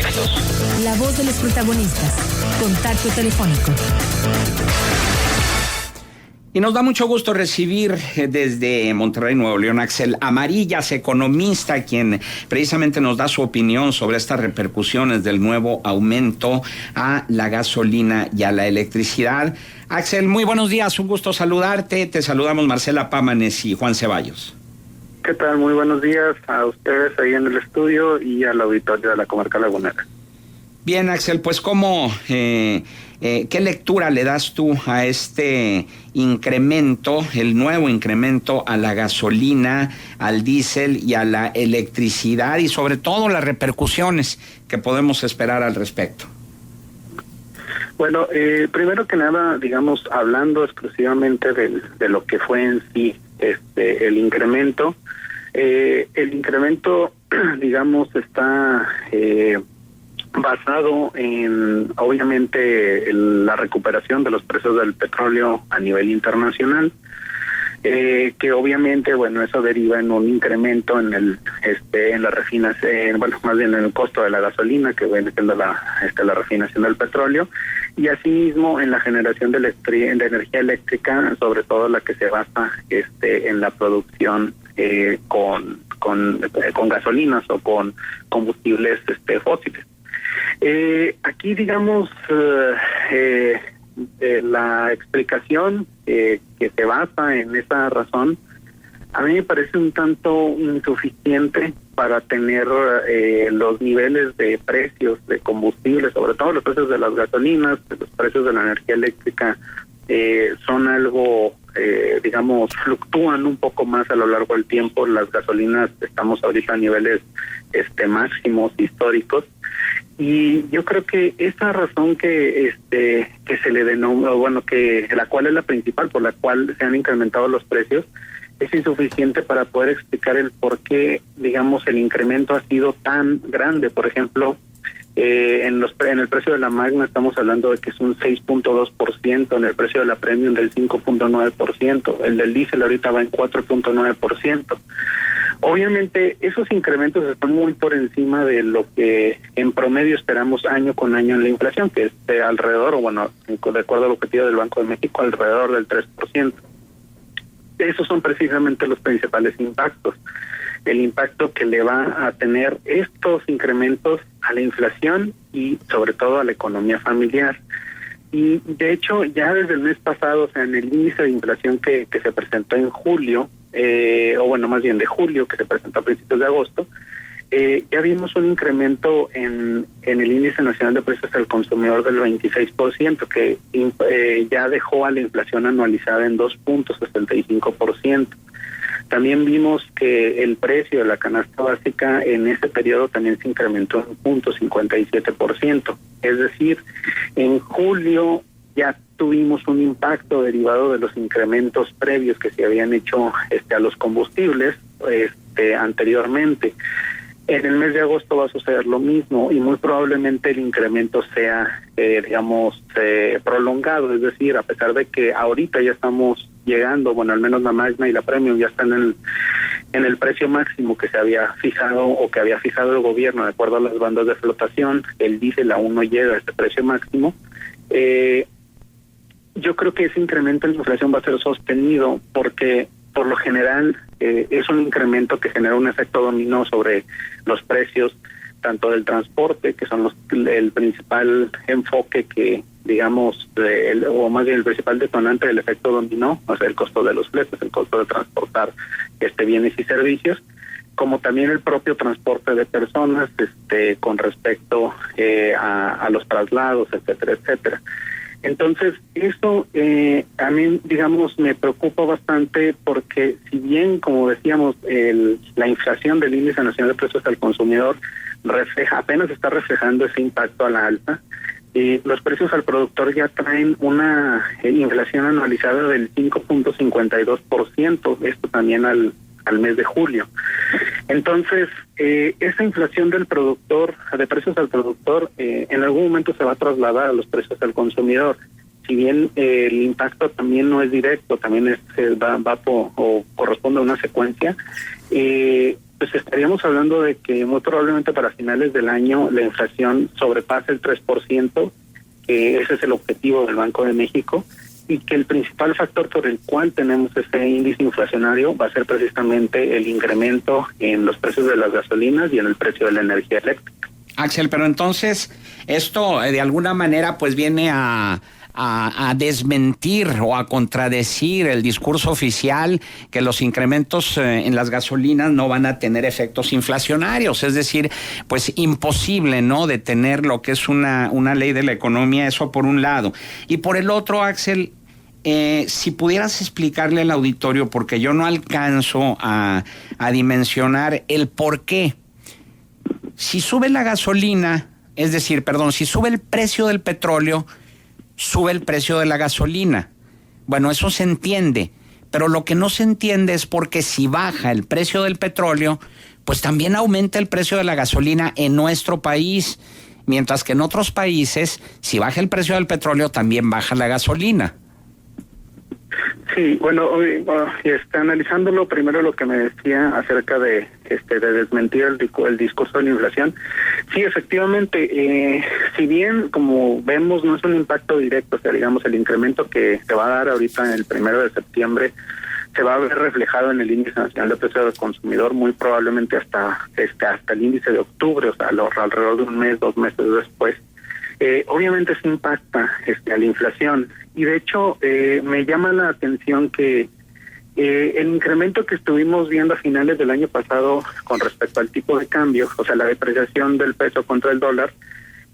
minutos. La voz de los protagonistas. Contacto telefónico. Y nos da mucho gusto recibir desde Monterrey, Nuevo León, Axel Amarillas, economista, quien precisamente nos da su opinión sobre estas repercusiones del nuevo aumento a la gasolina y a la electricidad. Axel, muy buenos días, un gusto saludarte. Te saludamos Marcela Pámanes y Juan Ceballos. ¿Qué tal? Muy buenos días a ustedes ahí en el estudio y al auditorio de la Comarca Lagunera. Bien, Axel, pues ¿qué lectura le das tú a este incremento, el nuevo incremento a la gasolina, al diésel y a la electricidad y sobre todo las repercusiones que podemos esperar al respecto? Bueno, primero que nada, digamos, hablando exclusivamente de lo que fue en sí el incremento, digamos, está basado en, obviamente, la recuperación de los precios del petróleo a nivel internacional, que obviamente, bueno, eso deriva en un incremento en la refinación, más bien en el costo de la gasolina, que viene siendo la refinación del petróleo, y asimismo en la generación de energía eléctrica, sobre todo la que se basa en la producción con gasolinas o con combustibles fósiles. Aquí, digamos, la explicación que se basa en esa razón, a mí me parece un tanto insuficiente para tener los niveles de precios de combustibles, sobre todo los precios de las gasolinas, los precios de la energía eléctrica, son algo, digamos, fluctúan un poco más a lo largo del tiempo. Las gasolinas estamos ahorita a niveles máximos históricos. Y yo creo que esa razón que se le denomina, que la cual es la principal por la cual se han incrementado los precios, es insuficiente para poder explicar el por qué, digamos, el incremento ha sido tan grande. Por ejemplo, en el precio de la Magna estamos hablando de que es un 6.2%, en el precio de la Premium del 5.9%, el del diésel ahorita va en 4.9%. Obviamente esos incrementos están muy por encima de lo que en promedio esperamos año con año en la inflación, que es de alrededor, de acuerdo al objetivo del Banco de México, alrededor del 3%. Esos son precisamente los principales impactos. El impacto que le va a tener estos incrementos a la inflación y sobre todo a la economía familiar. Y de hecho, ya desde el mes pasado, en el índice de inflación que se presentó en julio, más bien de julio, que se presentó a principios de agosto, ya vimos un incremento en el índice nacional de precios al consumidor del 26%, que ya dejó a la inflación anualizada en 2.65%. También vimos que el precio de la canasta básica en ese periodo también se incrementó en 0.57%. Es decir, en julio ya tuvimos un impacto derivado de los incrementos previos que se habían hecho a los combustibles anteriormente. En el mes de agosto va a suceder lo mismo y muy probablemente el incremento sea, prolongado. Es decir, a pesar de que ahorita ya estamos llegando, al menos la Magna y la Premium ya están en el precio máximo que se había fijado o que había fijado el gobierno de acuerdo a las bandas de flotación. El diésel aún no llega a este precio máximo. Yo creo que ese incremento en la inflación va a ser sostenido porque por lo general es un incremento que genera un efecto dominó sobre los precios tanto del transporte, que son el principal enfoque que, digamos, o más bien el principal detonante del efecto dominó, o sea, el costo de los fletes, el costo de transportar bienes y servicios, como también el propio transporte de personas con respecto a los traslados, etcétera, etcétera. Entonces, eso a mí, digamos, me preocupa bastante porque si bien, como decíamos, la inflación del índice nacional de precios al consumidor apenas está reflejando ese impacto a la alta, los precios al productor ya traen una inflación anualizada del 5.52%, esto también al mes de julio. Entonces, esa inflación del productor, de precios al productor, en algún momento se va a trasladar a los precios al consumidor. Si bien el impacto también no es directo, también corresponde a una secuencia, pues estaríamos hablando de que muy probablemente para finales del año la inflación sobrepase el 3%, que ese es el objetivo del Banco de México, y que el principal factor por el cual tenemos ese índice inflacionario va a ser precisamente el incremento en los precios de las gasolinas y en el precio de la energía eléctrica. Axel, pero entonces esto de alguna manera pues viene a desmentir o a contradecir el discurso oficial que los incrementos en las gasolinas no van a tener efectos inflacionarios, es decir, pues imposible, ¿no?, detener lo que es una ley de la economía, eso por un lado. Y por el otro, Axel, si pudieras explicarle al auditorio, porque yo no alcanzo a dimensionar el por qué. Si sube la gasolina, es decir, si sube el precio del petróleo, sube el precio de la gasolina. Bueno, eso se entiende, pero lo que no se entiende es porque si baja el precio del petróleo, pues también aumenta el precio de la gasolina en nuestro país, mientras que en otros países, si baja el precio del petróleo, también baja la gasolina. Sí, bueno, analizándolo, primero lo que me decía acerca de desmentir el discurso de la inflación. Sí, efectivamente, si bien, como vemos, no es un impacto directo, o sea, digamos, el incremento que se va a dar ahorita el 1 de septiembre se va a ver reflejado en el índice nacional de precios del consumidor, muy probablemente hasta el índice de octubre, o sea, alrededor de un mes, 2 meses después. Obviamente se impacta a la inflación, y de hecho me llama la atención que el incremento que estuvimos viendo a finales del año pasado con respecto al tipo de cambio, o sea, la depreciación del peso contra el dólar,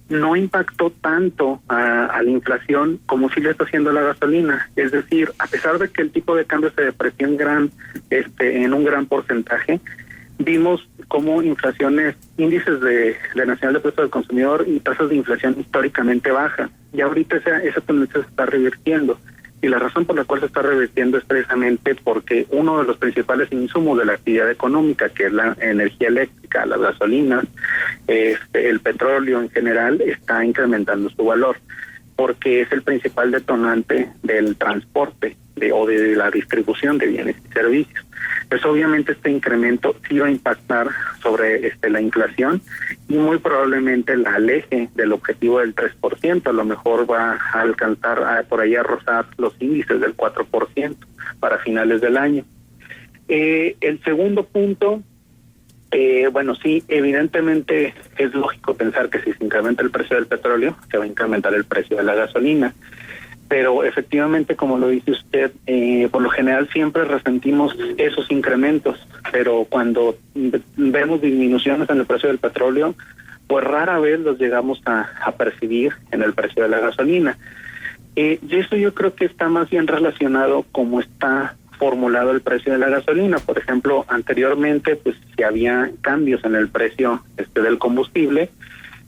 no impactó tanto a la inflación como sí le está haciendo la gasolina. Es decir, a pesar de que el tipo de cambio se depreció en un gran porcentaje, vimos cómo índices de la Nacional de Precios del Consumidor y tasas de inflación históricamente bajas. Y ahorita esa tendencia se está revirtiendo. Y la razón por la cual se está revirtiendo es precisamente porque uno de los principales insumos de la actividad económica, que es la energía eléctrica, las gasolinas, el petróleo en general, está incrementando su valor, porque es el principal detonante del transporte o de la distribución de bienes y servicios. Pues obviamente este incremento sí va a impactar sobre la inflación y muy probablemente la aleje del objetivo del 3%, a lo mejor va a alcanzar por ahí a rozar los índices del 4% para finales del año. El segundo punto, bueno, sí, evidentemente es lógico pensar que si se incrementa el precio del petróleo, se va a incrementar el precio de la gasolina. Pero efectivamente, como lo dice usted, por lo general siempre resentimos esos incrementos, pero cuando vemos disminuciones en el precio del petróleo, pues rara vez los llegamos a percibir en el precio de la gasolina. Y eso yo creo que está más bien relacionado como está formulado el precio de la gasolina. Por ejemplo, anteriormente, pues si había cambios en el precio del combustible,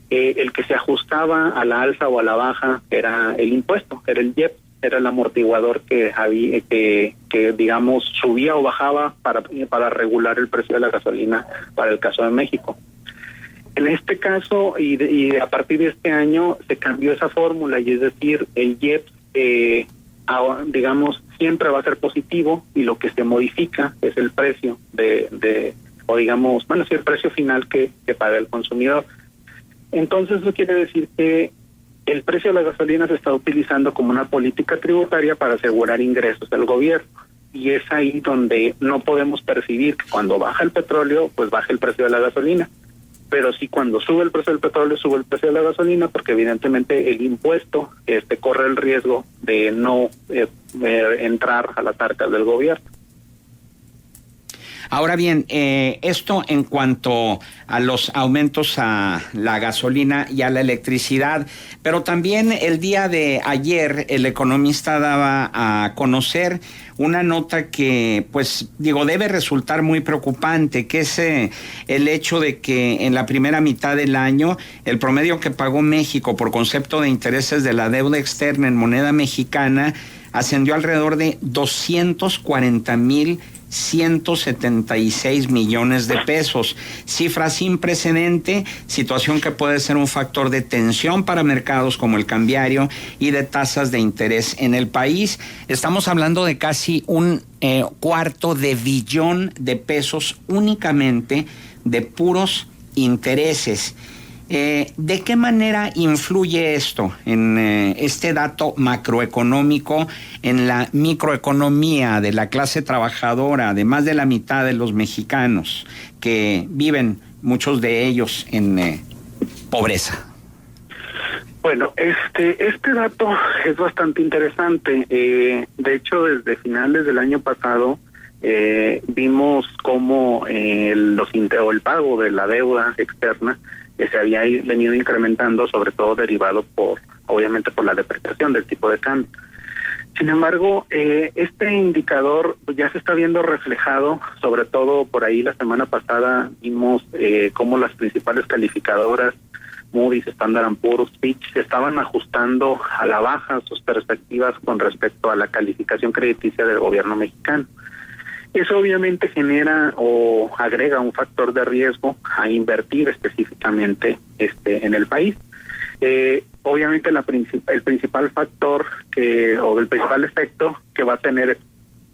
el que se ajustaba a la alza o a la baja era el impuesto, era el IEPS, era el amortiguador que había, que digamos subía o bajaba para regular el precio de la gasolina para el caso de México. En este caso y a partir de este año se cambió esa fórmula, y es decir, el IEPS digamos siempre va a ser positivo, y lo que se modifica es el precio o digamos, bueno, sí, el precio final que paga el consumidor. Entonces eso quiere decir que el precio de la gasolina se está utilizando como una política tributaria para asegurar ingresos del gobierno, y es ahí donde no podemos percibir que cuando baja el petróleo, pues baja el precio de la gasolina, pero sí cuando sube el precio del petróleo, sube el precio de la gasolina, porque evidentemente el impuesto corre el riesgo de no entrar a las arcas del gobierno. Ahora bien, esto en cuanto a los aumentos a la gasolina y a la electricidad, pero también el día de ayer el Economista daba a conocer una nota que, pues, debe resultar muy preocupante, que es el hecho de que en la primera mitad del año el promedio que pagó México por concepto de intereses de la deuda externa en moneda mexicana ascendió alrededor de 240,000 176 millones de pesos. Cifra sin precedente, situación que puede ser un factor de tensión para mercados como el cambiario y de tasas de interés en el país. Estamos hablando de casi un $250 billón de pesos únicamente de puros intereses. ¿De qué manera influye esto en este dato macroeconómico en la microeconomía de la clase trabajadora de más de la mitad de los mexicanos que viven, muchos de ellos, en pobreza? Bueno, este dato es bastante interesante. De hecho, desde finales del año pasado vimos cómo el pago de la deuda externa se había venido incrementando, sobre todo derivado obviamente por la depreciación del tipo de cambio. Sin embargo, este indicador ya se está viendo reflejado, sobre todo por ahí la semana pasada vimos cómo las principales calificadoras, Moody's, Standard & Poor's, Fitch, se estaban ajustando a la baja sus perspectivas con respecto a la calificación crediticia del gobierno mexicano. Eso obviamente genera o agrega un factor de riesgo a invertir específicamente en el país. Obviamente el principal factor el principal efecto que va a tener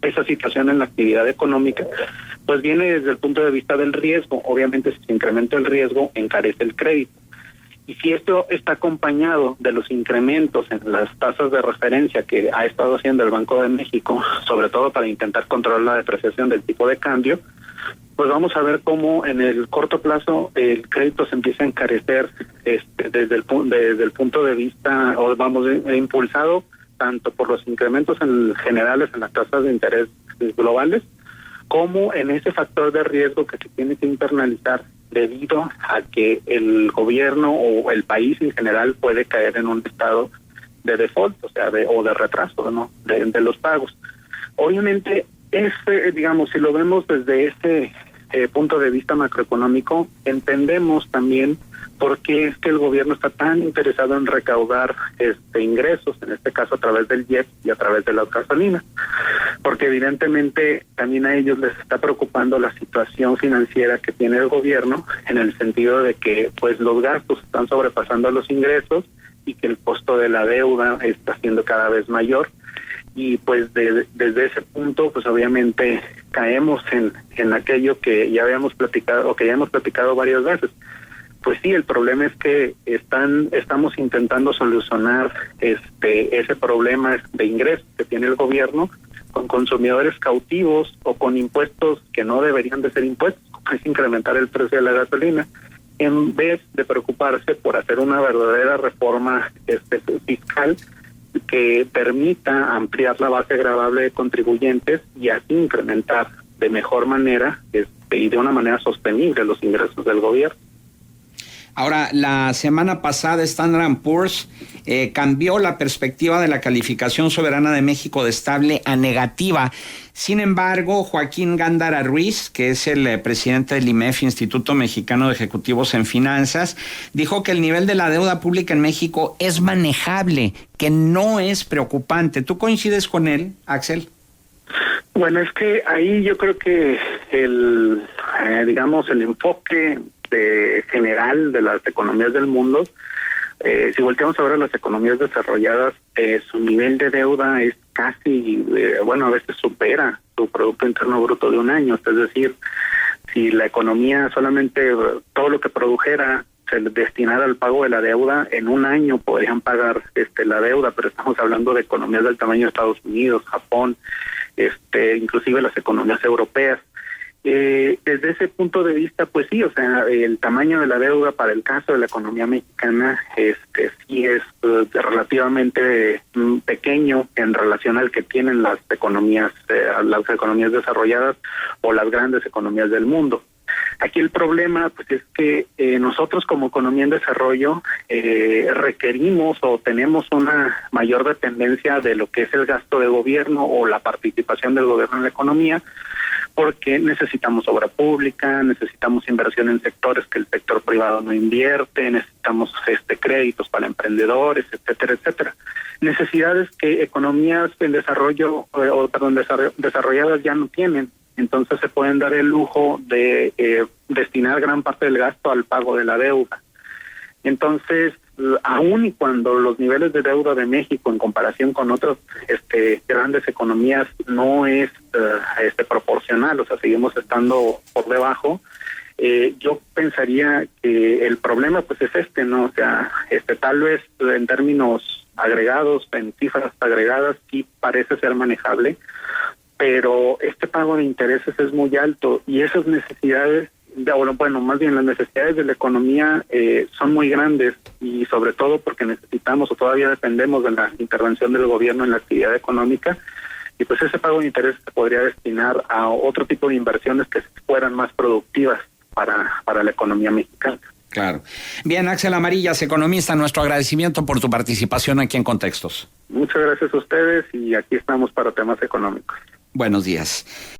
esa situación en la actividad económica, pues viene desde el punto de vista del riesgo. Obviamente, si se incrementa el riesgo, encarece el crédito. Y si esto está acompañado de los incrementos en las tasas de referencia que ha estado haciendo el Banco de México, sobre todo para intentar controlar la depreciación del tipo de cambio, pues vamos a ver cómo en el corto plazo el crédito se empieza a encarecer desde el punto de vista, impulsado tanto por los incrementos generales en las tasas de interés globales, como en ese factor de riesgo que se tiene que internalizar debido a que el gobierno o el país en general puede caer en un estado de default, o sea, de retraso, ¿no?, de los pagos. Obviamente, si lo vemos desde ese punto de vista macroeconómico, entendemos también por qué es que el gobierno está tan interesado en recaudar ingresos, en este caso a través del IEPS y a través de la gasolina, porque evidentemente también a ellos les está preocupando la situación financiera que tiene el gobierno, en el sentido de que pues los gastos están sobrepasando los ingresos y que el costo de la deuda está siendo cada vez mayor. Y pues desde ese punto, pues obviamente caemos en aquello que ya habíamos platicado, o que ya hemos platicado varias veces. Pues sí, el problema es que estamos intentando solucionar ese problema de ingresos que tiene el gobierno con consumidores cautivos o con impuestos que no deberían de ser impuestos, como es incrementar el precio de la gasolina, en vez de preocuparse por hacer una verdadera reforma fiscal que permita ampliar la base gravable de contribuyentes y así incrementar de mejor manera y de una manera sostenible los ingresos del gobierno. Ahora, la semana pasada Standard & Poor's cambió la perspectiva de la calificación soberana de México de estable a negativa. Sin embargo, Joaquín Gándara Ruiz, que es el presidente del IMEF, Instituto Mexicano de Ejecutivos en Finanzas, dijo que el nivel de la deuda pública en México es manejable, que no es preocupante. ¿Tú coincides con él, Axel? Bueno, es que ahí yo creo que el enfoque general de las economías del mundo, si volteamos a ver a las economías desarrolladas, su nivel de deuda es casi, a veces supera su Producto Interno Bruto de un año. Es decir, si la economía solamente todo lo que produjera se destinara al pago de la deuda, en un año podrían pagar la deuda, pero estamos hablando de economías del tamaño de Estados Unidos, Japón, inclusive las economías europeas. Desde ese punto de vista, pues sí, el tamaño de la deuda para el caso de la economía mexicana sí es relativamente pequeño en relación al que tienen las economías desarrolladas o las grandes economías del mundo. Aquí el problema pues es que nosotros como economía en desarrollo requerimos o tenemos una mayor dependencia de lo que es el gasto de gobierno o la participación del gobierno en la economía, porque necesitamos obra pública, necesitamos inversión en sectores que el sector privado no invierte, necesitamos créditos para emprendedores, etcétera, etcétera. Necesidades que economías en desarrollo, desarrolladas ya no tienen. entonces se pueden dar el lujo de destinar gran parte del gasto al pago de la deuda. Entonces, aun y cuando los niveles de deuda de México en comparación con otras grandes economías no es proporcional, o sea, seguimos estando por debajo, yo pensaría que el problema pues es ¿no? O sea, tal vez en términos agregados, en cifras agregadas, sí parece ser manejable, pero este pago de intereses es muy alto y esas necesidades, más bien las necesidades de la economía son muy grandes, y sobre todo porque necesitamos o todavía dependemos de la intervención del gobierno en la actividad económica, y pues ese pago de intereses se podría destinar a otro tipo de inversiones que fueran más productivas para la economía mexicana. Claro. Bien, Axel Amarillas, economista, nuestro agradecimiento por tu participación aquí en Contextos. Muchas gracias a ustedes y aquí estamos para temas económicos. Buenos días.